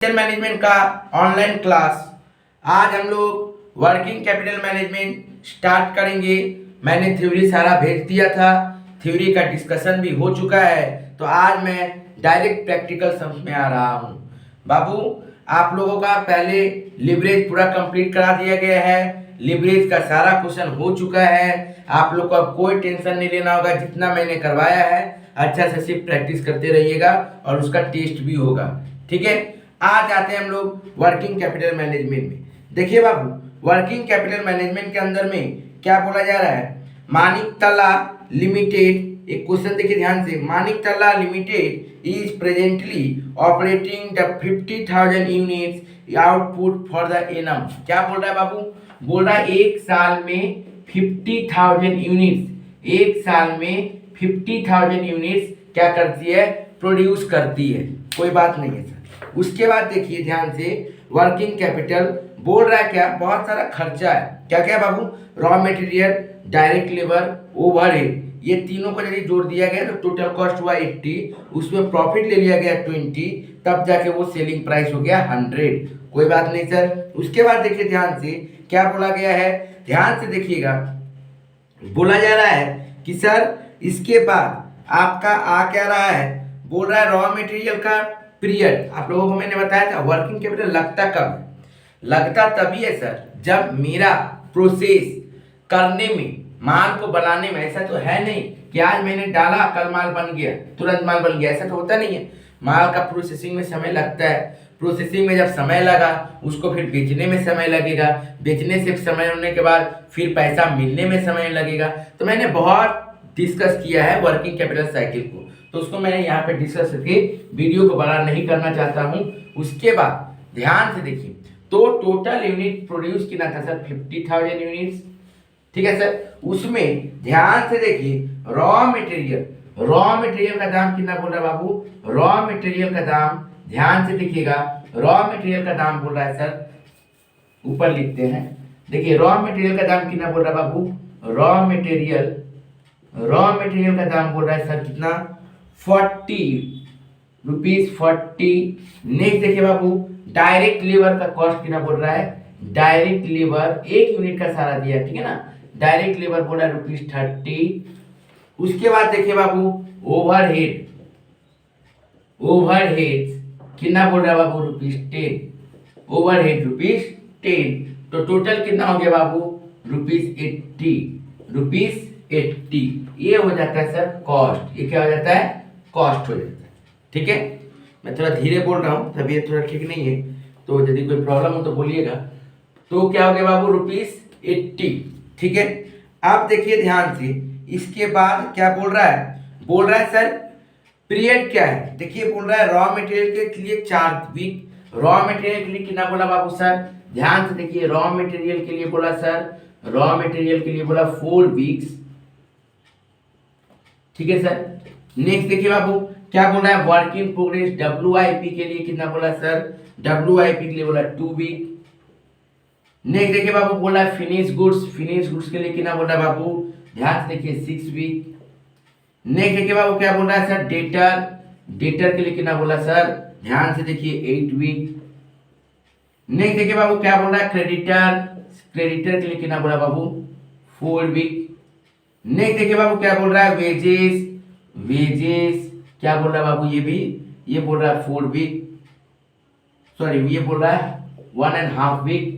Capital management का online class. आज हम लोग वर्किंग कैपिटल मैनेजमेंट स्टार्ट करेंगे। मैंने थ्योरी सारा भेज दिया था, थ्योरी का डिस्कशन भी हो चुका है, तो आज मैं डायरेक्ट प्रैक्टिकल समझ में आ रहा हूँ। बाबू, आप लोगों का पहले लिवरेज पूरा कंप्लीट करा दिया गया है। लिवरेज का सारा क्वेश्चन हो चुका है, आप लोग को अब कोई टेंशन नहीं लेना होगा। जितना मैंने करवाया है अच्छा से सिर्फ प्रैक्टिस करते रहिएगा और उसका टेस्ट भी होगा, ठीक है। आज आते हैं हम लोग वर्किंग कैपिटल मैनेजमेंट में। देखिए बाबू, वर्किंग कैपिटल मैनेजमेंट के अंदर में क्या बोला जा रहा है। मानिकतला लिमिटेड, एक क्वेश्चन देखिए ध्यान से। Maniktala limited is presently operating the 50,000 units output for the annum. क्या बोल रहा है बाबू? बोल रहा है एक साल में 50,000 यूनिट्स, एक साल में 50,000 यूनिट्स क्या करती है? प्रोड्यूस करती है। कोई बात नहीं है सर। उसके बाद देखिए ध्यान से, वर्किंग कैपिटल बोल रहा है क्या? बहुत सारा खर्चा है। क्या क्या बाबू? Raw material, direct labour, overhead, ये तीनों को यदि जोड़ दिया गया तो टोटल कॉस्ट हुआ 80, उसमें प्रॉफिट ले लिया गया 20, तब जाके वो सेलिंग प्राइस हो गया 100। कोई बात नहीं सर। उसके बाद देखिए ध्यान से क्या बोला गया है, ध्यान से देखिएगा। बोला जा रहा है कि सर इसके बाद आपका आ क्या रहा है, बोल रहा है रॉ मटेरियल का पीरियड। आप लोगों को मैंने बताया था वर्किंग कैपिटल लगता कब है? लगता तभी है सर जब मेरा प्रोसेस करने में, माल को बनाने में, ऐसा तो है नहीं कि आज मैंने डाला कल माल बन गया, तुरंत माल बन गया, ऐसा तो होता नहीं है। माल का प्रोसेसिंग में समय लगता है। प्रोसेसिंग में जब समय लगा, उसको फिर बेचने में समय लगेगा, बेचने से समय होने के बाद फिर पैसा मिलने में समय लगेगा। तो मैंने बहुत डिस्कस किया है वर्किंग कैपिटल साइकिल को, तो उसको मैंने यहाँ पे डिस्कस करके वीडियो को बड़ा नहीं करना चाहता हूँ। उसके बाद ध्यान से देखिए, तो टोटल यूनिट प्रोड्यूस किया था सर 50,000 यूनिट्स, ठीक है सर। उसमें ध्यान से देखिए रॉ मटेरियल, रॉ मटेरियल का दाम कितना बोल रहा है बाबू? रॉ मटेरियल का दाम ध्यान से देखिएगा, रॉ मटेरियल का दाम बोल रहा है सर, ऊपर लिखते हैं। देखिए रॉ मटेरियल का दाम कितना बोल रहा है बाबू? रॉ मटेरियल का दाम बोल रहा है सर कितना? 40 रुपीज 40। नेक्स्ट देखिए बाबू, डायरेक्ट लेबर का कॉस्ट कितना बोल रहा है? डायरेक्ट लेबर एक यूनिट का सारा दिया, ठीक है ना। डायरेक्ट लेबर बोल रहा है ₹30। उसके बाद देखिए बाबू, ओवरहेड, ओवरहेड कितना बोल रहा है बाबू? ₹10। ओवरहेड ₹10। तो टोटल कितना हो गया बाबू? ₹80। ₹80 ये हो जाता है सर कॉस्ट। ये क्या हो जाता है? कॉस्ट हो जाता है, ठीक है। मैं थोड़ा धीरे बोल रहा हूँ, तबीयत थोड़ा ठीक नहीं है, तो यदि कोई प्रॉब्लम हो तो बोलिएगा। तो क्या हो गया बाबू? ₹80, ठीक है। अब देखिए ध्यान से, इसके बाद क्या बोल रहा है? बोल रहा है सर पीरियड क्या है। देखिए बोल रहा है रॉ मटेरियल के लिए 4 वीक। रॉ मटेरियल के लिए कितना बोला बाबू सर? ध्यान से देखिए, रॉ मटेरियल के लिए बोला सर, रॉ मटेरियल के लिए बोला 4 वीक्स, ठीक है सर। नेक्स्ट देखिए बाबू क्या बोल रहा है, वर्क इन प्रोग्रेस WIP के लिए कितना बोला सर? WIP के लिए बोला 2 वीक। नेक्स्ट देखिए बाबू बोला है फिनिश गुड्स, फिनिश गुड्स के लिए कितना बोल रहा है बाबू? ध्यान से देखिए 6 वीक। नेक्स्ट देखिए बाबू क्या बोल रहा है सर? डेटर, डेटर के लिए कितना बोला सर? ध्यान से देखिए 8 वीक। नेक्स्ट देखिए बाबू क्या बोल रहा है? क्रेडिटर, क्रेडिटर के लिए कितना बोला बाबू? 4 वीक। नेक्स्ट देखिए बाबू क्या बोल रहा है? वेजेस, वेजेस क्या बोल रहा है बाबू? ये भी ये बोल रहा है 4 वीक, सॉरी ये बोल रहा है 1.5 वीक।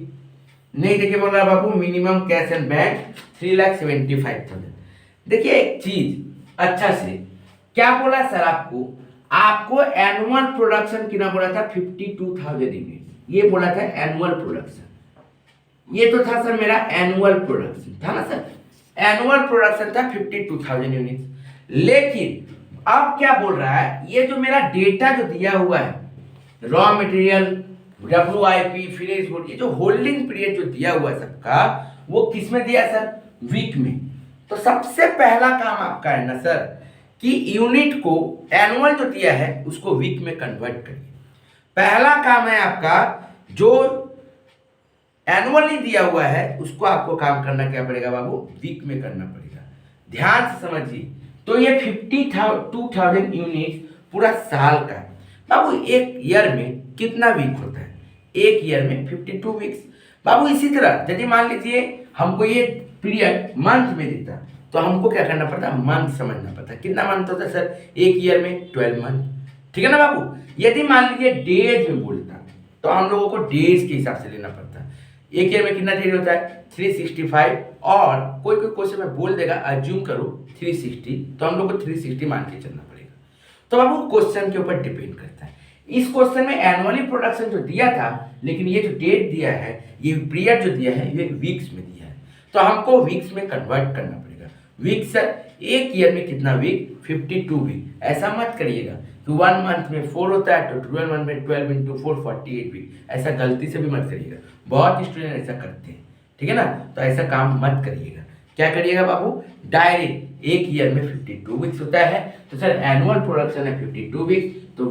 नहीं देखिए बोल रहा है बाबू मिनिमम कैश एंड बैंक 3,75,000। देखिए एक चीज अच्छा से क्या बोला सर आपको? आपको एनुअल प्रोडक्शन कितना बोला था? 52,000 यूनिट, ये बोला था एनुअल प्रोडक्शन। ये तो था सर मेरा एनुअल प्रोडक्शन था ना सर, एनुअल प्रोडक्शन था 52,000 यूनिट। लेकिन अब क्या बोल रहा है, ये जो मेरा डेटा जो दिया हुआ है, raw material, WIP, finish good, ये जो होल्डिंग पीरियड जो दिया हुआ है सबका, वो किस में दिया सर? वीक में। तो सबसे पहला काम आपका है ना सर कि यूनिट को एनुअल जो दिया है उसको वीक में कन्वर्ट करिए। पहला काम है आपका, जो एनुअली दिया हुआ है उसको आपको काम करना क्या पड़ेगा बाबू? वीक में करना पड़ेगा। ध्यान से समझिए। तो ये 52,000 यूनिट पूरा साल का है बाबू। एक ईयर में कितना वीक होता है? एक ईयर में 52 वीक्स। बाबू इसी तरह यदि मान लीजिए हमको ये पीरियड मंथ में देता तो हमको क्या करना पड़ता? मंथ समझना पड़ता। कितना मंथ होता है सर एक ईयर में? 12 मंथ। ठीक है ना बाबू। यदि मान लीजिए डेज में बोलता तो हम लोगों को डेज के हिसाब से लेना पड़ता। एक ईयर में कितना डेज होता है? 365। और कोई कोई क्वेश्चन में बोल देगा अज्यूम करो 360, तो हम लोग को 360 मान के चलना पड़ेगा। तो बाबू क्वेश्चन के ऊपर डिपेंड करता है। इस क्वेश्चन में एनुअली प्रोडक्शन जो दिया था, लेकिन ये जो डेट दिया है, ये पीरियड जो दिया है, ये वीक्स में दिया है, तो हमको वीक्स में कन्वर्ट करना पड़ेगा। वीक सर एक ईयर में कितना वीक? 52 वीक। ऐसा मत करिएगा तो 1 मंथ में 4 होता है तो 12 मंथ में 12 इंटू 4 48 वीक। ऐसा गलती से भी मत करिएगा, बहुत स्टूडेंट ऐसा करते हैं। ठीक है ना, तो ऐसा काम मत करिएगा। क्या करिएगा बाबू? डायरेक्ट एक ईयर में 52 वीक्स होता है, तो सर एनुअल प्रोडक्शन है 52 वीक्स, तो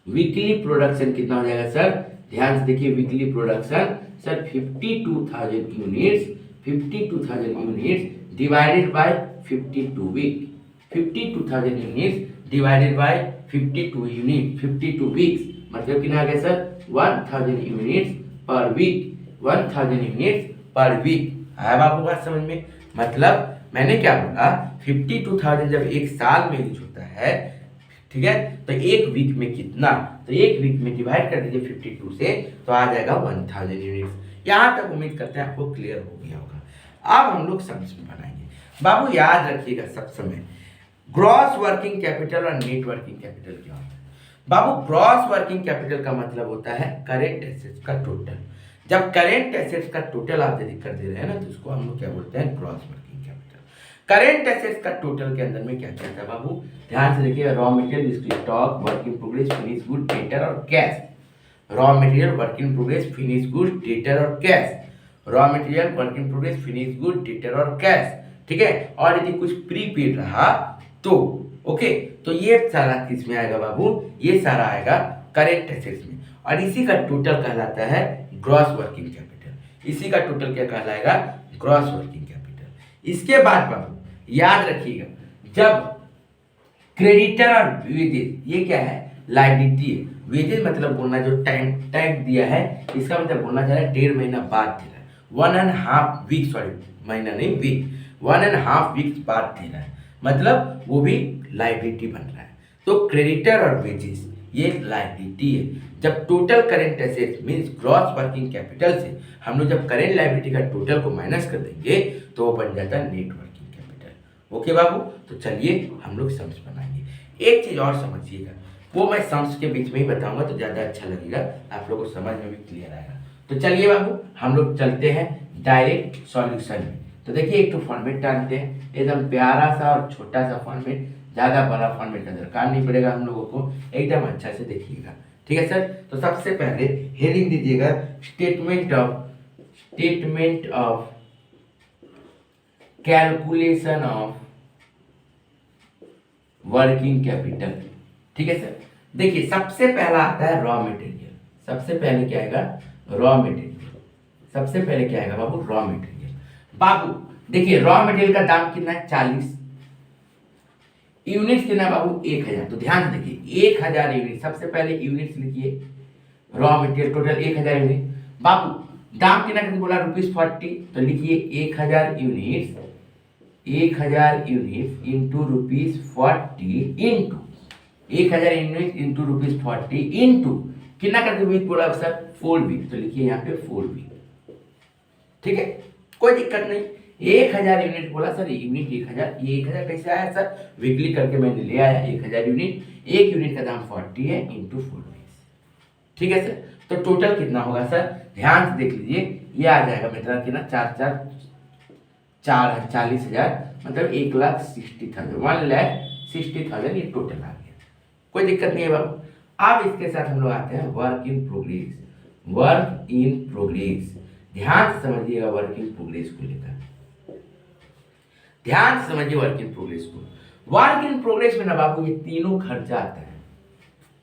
वीकली प्रोडक्शन कितना हो जाएगा सर? ध्यान से देखिए, weekly production sir 52,000 units divided by 52 week. 52,000 units divided by 52 weeks, मतलब कितना आ गया sir? 1000 units per week. 1000 units per week आया बाबू बात समझ में? मतलब मैंने क्या बोला, 52,000 जब एक साल में यूज होता है, ठीक है, तो एक वीक में कितना? तो एक वीक में डिवाइड कर दीजिए 52 से, तो आ जाएगा 1000 यूनिट्स। यहाँ तक उम्मीद करते हैं आपको क्लियर हो गया होगा। अब हम लोग सम्स में बनाएंगे। बाबू याद रखिएगा सब समय, ग्रॉस वर्किंग कैपिटल और नेट वर्किंग कैपिटल क्या होता है? बाबू ग्रॉस वर्किंग कैपिटल का मतलब होता है करेंट एसेट्स का टोटल। जब करेंट एसेट्स का टोटल आप यदि कर दे रहे हैं ना, तो उसको हम लोग क्या बोलते हैं? Gross working capital. Current assets का टोटल के अंदर में क्या क्या था बाबू? ध्यान से देखिए, raw material, stock, work in progress, finish good, debtor और cash. Raw material, work in progress, finish good, debtor और cash. Raw material, work in progress, finish good, debtor और कैश। ठीक है, और यदि कुछ प्रीपेड रहा तो ओके, तो ये सारा किस में आएगा बाबू? ये सारा आएगा करेंट एसेट्स में, और इसी का टोटल कहलाता है ग्रॉस वर्किंग कैपिटल। इसी का टोटल क्या कहलाएगा? Gross working capital. इसके बाद बाबू याद रखिएगा, जब क्रेडिटर और वेजेस, ये क्या है? लायबिलिटी है। वेजेस मतलब बोलना जो टाइम दिया है, इसका मतलब बोलना चाह रहा है 1.5 महीना बाद दे रहा है, 1.5 वीक, सॉरी महीना नहीं वीक, 1.5 वीक्स बाद दे रहा है, मतलब वो भी लायबिलिटी बन रहा है। तो क्रेडिटर और वेजेस ये लायबिलिटी है। जब total current assets means gross working capital से हम लोग जब करेंट लायबिलिटी का टोटल को माइनस कर देंगे तो वो बन जाता है नेट वर्किंग कैपिटल। ओके बाबू, तो चलिए हम लोग सम्स बनाएंगे। एक चीज और समझिएगा, वो मैं सम्स के बीच में ही बताऊंगा तो ज़्यादा अच्छा लगेगा, आप लोगों को समझ में भी क्लियर आएगा। तो चलिए बाबू हम लोग चलते हैं डायरेक्ट सॉल्यूशन में। तो देखिए एक तो फॉर्मेट डालते हैं, एकदम प्यारा सा और छोटा सा फॉर्मेट, ज़्यादा बड़ा फॉर्मेट का दरकार नहीं पड़ेगा हम लोगों को, एकदम अच्छा से देखिएगा। ठीक है सर, तो सबसे पहले हेडिंग दीजिएगा statement of calculation of working capital. ठीक है सर, देखिए सबसे पहला आता है रॉ मटेरियल। सबसे पहले क्या आएगा? Raw material. सबसे पहले क्या आएगा बाबू? Raw material. बाबू देखिए रॉ मटेरियल का दाम कितना है? 40। यूनिट्स कितना बाबू? 1000। तो ध्यान से देखिए 1000 यूनिट, सबसे पहले यूनिट्स लिखिए, रॉ मटेरियल टोटल 1000 यूनिट। बाबू दाम कितना करके बोला? ₹40, तो लिखिए 1000 units, 1000 units into ₹40 into 1000 unit into ₹40 into कितना करके वीक बोला सर? 4 वीक, तो लिखिए यहाँ पे 4 वीक। ठीक है, कोई दिक्कत नहीं। 1000 यूनिट बोला सर, यूनिट 1000, ये 1000 कैसे आया सर? वीकली करके मैंने ले आया 1000 यूनिट, एक यूनिट का दाम 40 है इंटू 4 वीक्स। ठीक है सर, तो टोटल कितना होगा सर? ध्यान से देख लीजिए, ये आ जाएगा मेरा कितना? 40,000, मतलब 1,60,000, 1,60,000 ये टोटल आ गया। कोई दिक्कत नहीं है बाबू। अब इसके साथ हम लोग आते हैं work in progress. Work in progress, ध्यान से समझिएगा वर्क इन प्रोग्रेस को लेकर, ध्यान से समझिए वर्क इन प्रोग्रेस को। वर्क इन प्रोग्रेस में ना बाबू ये तीनों खर्चा आता है,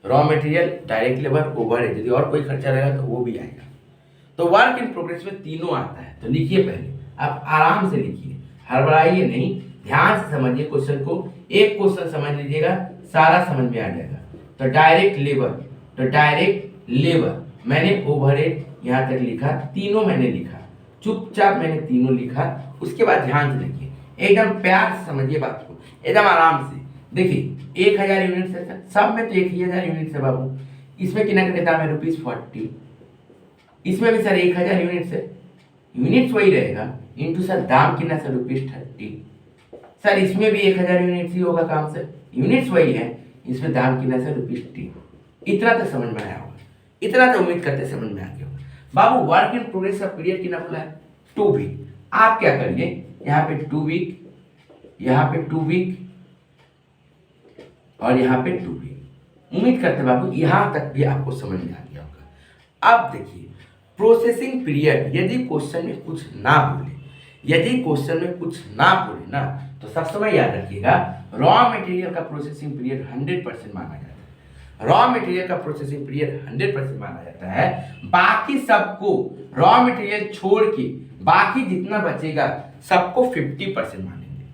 raw material, direct labour, overhead, यदि और कोई खर्चा रहेगा तो वो भी आएगा। तो वर्क इन प्रोग्रेस में तीनों आता है। तो लिखिए पहले, आप आराम से लिखिए, हड़बड़ाइए नहीं, ध्यान से समझिए क्वेश्चन को। एक क्वेश्चन समझ लीजिएगा, सारा समझ में आ जाएगा। तो डायरेक्ट लेबर तो डायरेक्ट लेबर, मैंने ओवरहेड यहाँ तक लिखा, तीनों मैंने लिखा, चुपचाप मैंने तीनों लिखा। उसके बाद ध्यान से देखिए, एकदम प्यार से समझिए बात को, एकदम आराम से देखिए। 1000 यूनिट है सर, सब में तो 1000 यूनिट है बाबू। इसमें कितना का दाम है ₹40, इसमें भी सर 1000 यूनिट है, यूनिट्स वही रहेगा, इंटू सर दाम कितना सर ₹30। सर इसमें भी 1000 यूनिट्स ही होगा काम सर, यूनिट्स वही है, इसमें दाम कितना सर ₹30। इतना तो समझ में आया होगा, इतना तो उम्मीद करते समझ में आ गया होगा। बाबू वर्क इन प्रोग्रेस का पीरियड कितना बोला है? 2 वीक। आप क्या करिए, यहाँ पे 2 वीक, यहाँ पे 2 वीक और यहाँ पे 2 वीक। उम्मीद करते बाबू यहाँ तक भी आपको समझ में आ गया होगा। अब देखिए प्रोसेसिंग पीरियड, यदि क्वेश्चन में कुछ ना बोले, यदि क्वेश्चन में कुछ ना बोले ना, तो सब समय याद रखिएगा, रॉ मटेरियल का प्रोसेसिंग पीरियड 100% माना जाता है। रॉ मटेरियल का प्रोसेसिंग पीरियड 100% माना जाता है। बाकी सबको रॉ मटेरियल छोड़ के बाकी जितना बचेगा सबको 50% मानेंगे।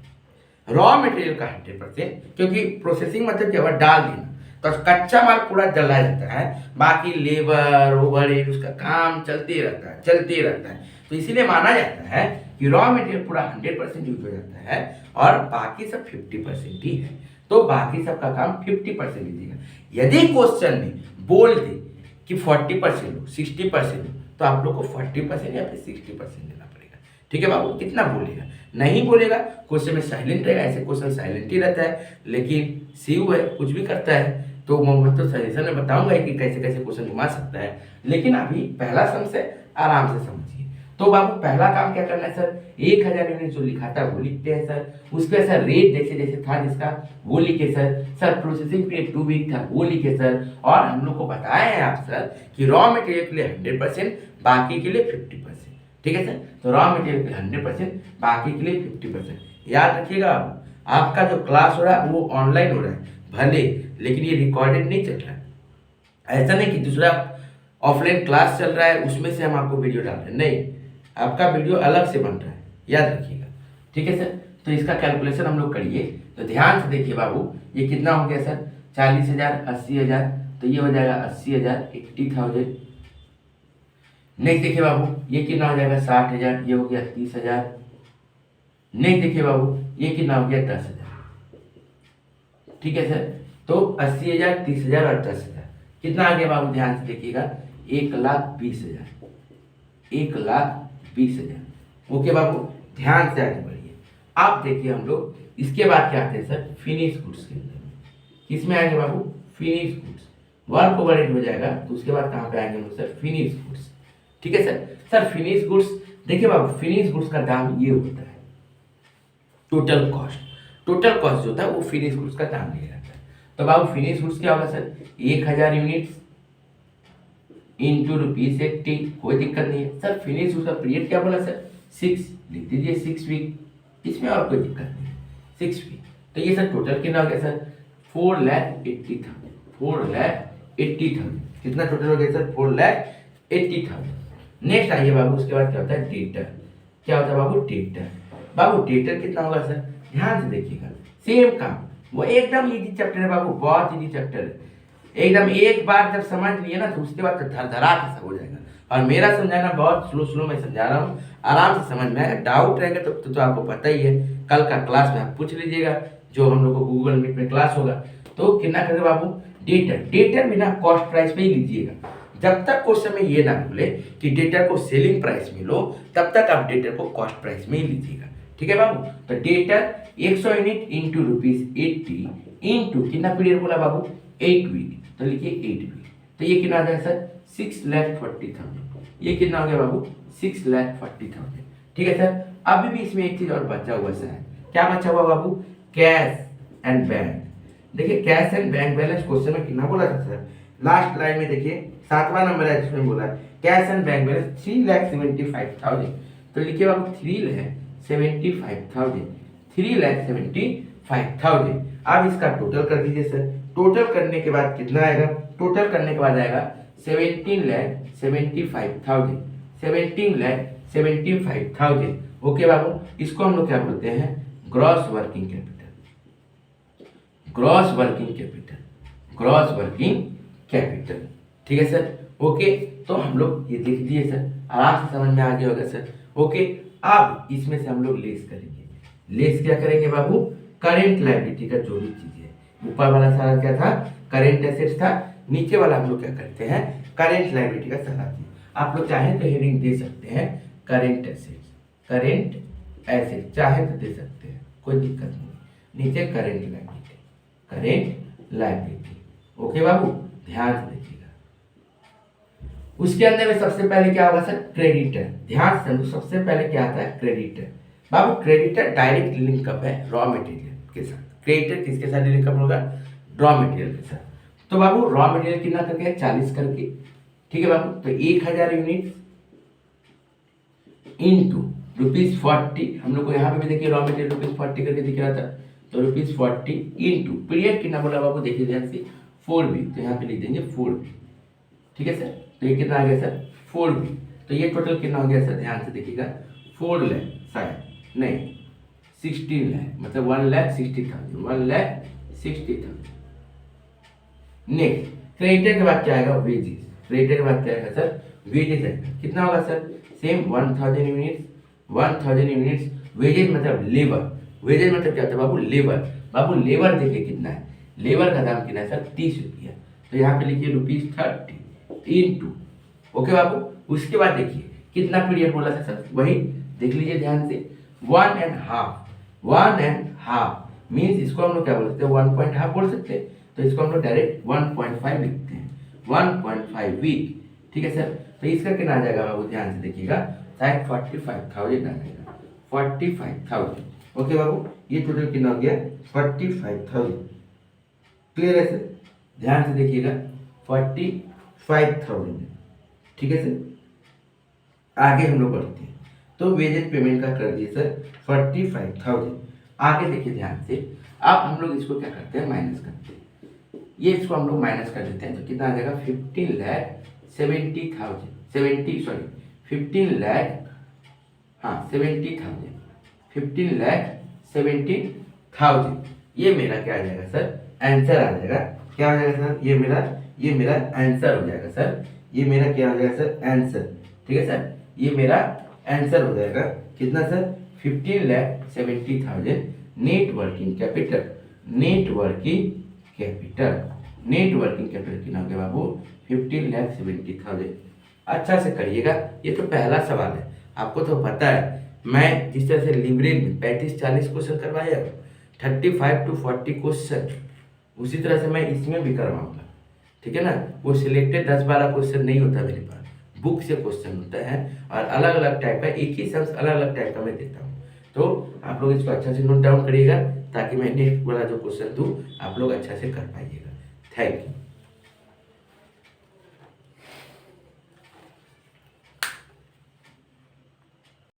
रॉ मटेरियल का 100%, क्योंकि प्रोसेसिंग मतलब क्या, डाल देना, तो कच्चा माल पूरा जला जाता है, बाकी लेबर ओवरहेड उसका काम चलते रहता है, चलते रहता है। तो इसीलिए माना जाता है कि रॉ मटेरियल पूरा 100% यूज हो जाता है और बाकी सब 50% ही है। तो बाकी सबका काम 50% लीजिएगा। यदि क्वेश्चन में बोल दे कि 40% लो, 60% लो, तो आप लोग को 40% या फिर 60% देना पड़ेगा। ठीक है बाबू, कितना बोलेगा, नहीं बोलेगा क्वेश्चन में साइलेंट रहेगा। ऐसे क्वेश्चन साइलेंट ही रहता है, लेकिन सीयू है, कुछ भी करता है। तो मैं तो सजेशन में बताऊंगा कि कैसे कैसे क्वेश्चन घुमा सकता है, लेकिन अभी पहला सम से आराम से समझिए। तो बाबू पहला काम क्या करना है सर, 1000 यूनिट जो लिखा था वो लिखते हैं सर, उसके सर रेट जैसे जैसे था जिसका वो लिखे सर प्रोसेसिंग पीरियड 2 वीक था वो लिखे सर। और हम लोग को बताए हैं आप सर कि रॉ मटेरियल के लिए 100%, बाकी के लिए 50%। ठीक है सर, तो रॉ मटेरियल के 100%, बाकी के लिए 50%। याद रखिएगा, आपका जो क्लास हो रहा है वो ऑनलाइन हो रहा है भले, लेकिन ये रिकॉर्डेड नहीं चल रहा है। ऐसा नहीं कि दूसरा ऑफलाइन क्लास चल रहा है उसमें से हम आपको वीडियो डाल रहे हैं, नहीं, आपका वीडियो अलग से बन रहा है, याद रखिएगा। ठीक है सर, तो इसका कैलकुलेशन हम लोग करिए। तो ध्यान से देखिए बाबू, ये कितना हो गया सर, 40,000, 80,000, तो ये हो जाएगा 80,000, 80,000। नेक्स्ट देखिए बाबू, ये कितना हो जाएगा 60,000, ये हो गया 30,000। नेक्स्ट देखिए बाबू, ये कितना हो गया 10,000। ठीक है सर, तो 80,000, 30,000 और 10,000 कितना आ गया बाबू, ध्यान से देखिएगा, 1,20,000, 1,20,000। ओके बाबू, ध्यान से आगे बढ़िए। अब देखिए हम लोग इसके बाद क्या आते हैं सर, फिनिश गुड्स के अंदर। किसमें आएंगे बाबू, फिनिश गुड्स। वर्क ओवरहेड हो जाएगा, तो उसके बाद कहाँ पे आएंगे हम लोग सर, फिनिश गुड्स। ठीक है सर फिनिश गुड्स देखिए बाबू, फिनिश गुड्स का दाम ये होता है टोटल कॉस्ट। टोटल कॉस्ट जो होता है वो फिनिश गुड्स का दाम दिया जाता है। तो बाबू फिनिश गुड्स क्या होगा सर, 1000 यूनिट्स इंटू ₹80, कोई दिक्कत नहीं है सर। फिनिश गुड्स का पीरियड क्या बोला सर, 6, लिख दीजिए 6 वीक, इसमें और कोई दिक्कत नहीं है, 6 वीक। तो ये सर टोटल कितना हो गया सर, 4,80,000, 4,80,000। कितना टोटल हो गया सर, 4,80,000। नेक्स्ट आइए बाबू, उसके बाद क्या होता है, डेटर। क्या होता है बाबू, डेटर। बाबू डेटर कितना होगा सर, ध्यान से देखिएगा, सेम काम, वो एकदम इजी चैप्टर है बाबू, बहुत इजी चैप्टर है एकदम। एक बार जब समझ लिए ना तो उसके बाद धरा के सब हो जाएगा। और मेरा समझाना बहुत स्लो मैं समझा रहा हूँ, आराम से समझ में आएगा। डाउट रहेगा तो आपको पता ही है, कल का क्लास में आप पूछ लीजिएगा, जो हम लोग को गूगल मीट में क्लास होगा। तो कितना करेगा बाबू, डेटर भी ना कॉस्ट प्राइस पे ही लीजिएगा। जब तक क्वेश्चन में ये ना बोले कि डेटर को सेलिंग प्राइस में लो, तब तक आप डेटर को कॉस्ट प्राइस में ही लीजिएगा। ठीक है बाबू, तो डेटर 100 यूनिट इंटू ₹80 इंटू कितना पीरियड बोला बाबू, 8 वीक, तो लिखिए 8 वीक। तो ये कितना आ जाएगा सर, 6,40,000। ये कितना हो गया बाबू, 6,40,000। ठीक है सर, अभी भी इसमें एक चीज और बचा हुआ सर, क्या बचा हुआ बाबू, कैश एंड बैंक। देखिए cash and bank balance question में कितना बोला था सर, लास्ट लाइन में देखिए 7वां नंबर है जिसमें बोला है कैश एंड बैंक बैलेंस 3,75,000। तो लिखिए बाबू 3,75,000, 3,75,000। अब इसका टोटल कर दीजिए सर। टोटल करने के बाद कितना आएगा, टोटल करने के बाद आएगा 17,75,000, 17,75,000। ओके बाबू, इसको हम लोग क्या बोलते हैं, gross working capital, gross working capital, gross working capital. ठीक है सर, ओके। तो हम लोग ये देख दिए सर, आराम से समझ में आ गया होगा सर, ओके। अब इसमें से हम लोग लेस करेंगे। लेस क्या करेंगे बाबू? करेंट लायबिलिटी का जो भी चीज है। ऊपर वाला सारा क्या था? करेंट एसेट्स था। नीचे वाला हम लोग क्या करते हैं? करेंट लायबिलिटी का सारा चीज। आप लोग चाहे तो हेडिंग दे सकते हैं करेंट एसेट्स, करेंट एसेट चाहे तो दे सकते हैं, कोई दिक्कत नहीं। नीचे current liability, current liability. Okay बाबू, ध्यान से देखिएगा। उसके अंदर में सबसे पहले क्या होगा सर? क्रेडिटर। ध्यान से समझो, सबसे पहले क्या आता है? क्रेडिटर। बाबू क्रेडिटर डायरेक्ट लिंकअप है रॉ मटेरियल के साथ। क्रेडिटर किसके साथ लिंकअप होगा? रॉ मटेरियल के साथ। तो बाबू रॉ मटेरियल कितना करके है? 40 करके। ठीक है बाबू, तो 1000 यूनिट इंटू ₹40। हम लोग को यहाँ पे भी देखिए रॉ मटेरियल ₹40 करके दिख रहा था, तो ₹40 इंटू पीरियड कितना बोला बाबू? देखिए ध्यान से, 4B, तो यहाँ पे लिख देंगे 4B। ठीक है सर, तो ये कितना आ गया सर? 4B। तो ये टोटल कितना हो गया सर? ध्यान से देखिएगा, 4 लाख, शायद नहीं 16 लाख, मतलब 1,60,000, 1,60,000। नेक्स्ट क्रेडिटर के बाद क्या आएगा? वेजेस। क्रेडिटर के बाद क्या आएगा सर? वेजेस आएगा। कितना होगा sir? Same 1000 units, 1000 units. Wages मतलब लेबर। वेजेस मतलब क्या होता है बाबू? लेबर। बाबू लेबर देखिए कितना है? लेबर का दाम कितना है सर? 30 रुपया। तो यहाँ पे लिखिए ₹30 इंटू, ओके बाबू। उसके बाद देखिए कितना पीरियड बोला था सर? वही देख लीजिए ध्यान से, 1.5। 1.5 मीन्स इसको हम लोग क्या बोल सकते हैं? 1.5 बोल सकते हैं। तो इसको हम लोग डायरेक्ट 1.5 लिखते हैं, 1.5 वीक। ठीक है सर, तो इसका कितना आ जाएगा बाबू? ध्यान से देखिएगा, शायद 45,000 आ जाएगा, 45,000। ओके बाबू, ये टोटल कितना हो गया? 45,000। क्लियर है सर? ध्यान से देखिएगा, 45,000। ठीक है सर, आगे हम लोग बढ़ते हैं। तो वेजेस पेमेंट का कर दिए सर 45,000। आगे देखिए ध्यान से, अब हम लोग इसको क्या करते हैं? माइनस करते हैं। ये इसको हम लोग माइनस कर देते हैं, तो कितना आ जाएगा? 15,70,000, 15,70,000। ये मेरा क्या आ जाएगा सर? आंसर आ जाएगा। क्या हो जाएगा सर? ये मेरा आंसर हो जाएगा सर। ये मेरा क्या हो जाएगा सर? आंसर। ठीक है सर, ये मेरा आंसर हो जाएगा। कितना sir? 15,70,000 net working capital. Net working capital, net working capital कितना हो गया बाबू? 15,70,000। अच्छा से करिएगा, ये तो पहला सवाल है। आपको तो पता है मैं जिस तरह से लिबरेल में 35-40 क्वेश्चन करवाया, 35 to 40 क्वेश्चन, उसी तरह से मैं इसमें भी करवाऊंगा। ठीक है ना? वो सिलेक्टेड 10-12 क्वेश्चन नहीं होता मेरे पास, बुक से क्वेश्चन होता है और अलग अलग टाइप का, एक ही सम्स अलग अलग टाइप का मैं देता हूँ। तो आप लोग इसको अच्छा से नोट डाउन करिएगा, ताकि मैं नेक्स्ट वाला जो क्वेश्चन दूँ आप लोग अच्छा से कर पाइएगा। Thank you.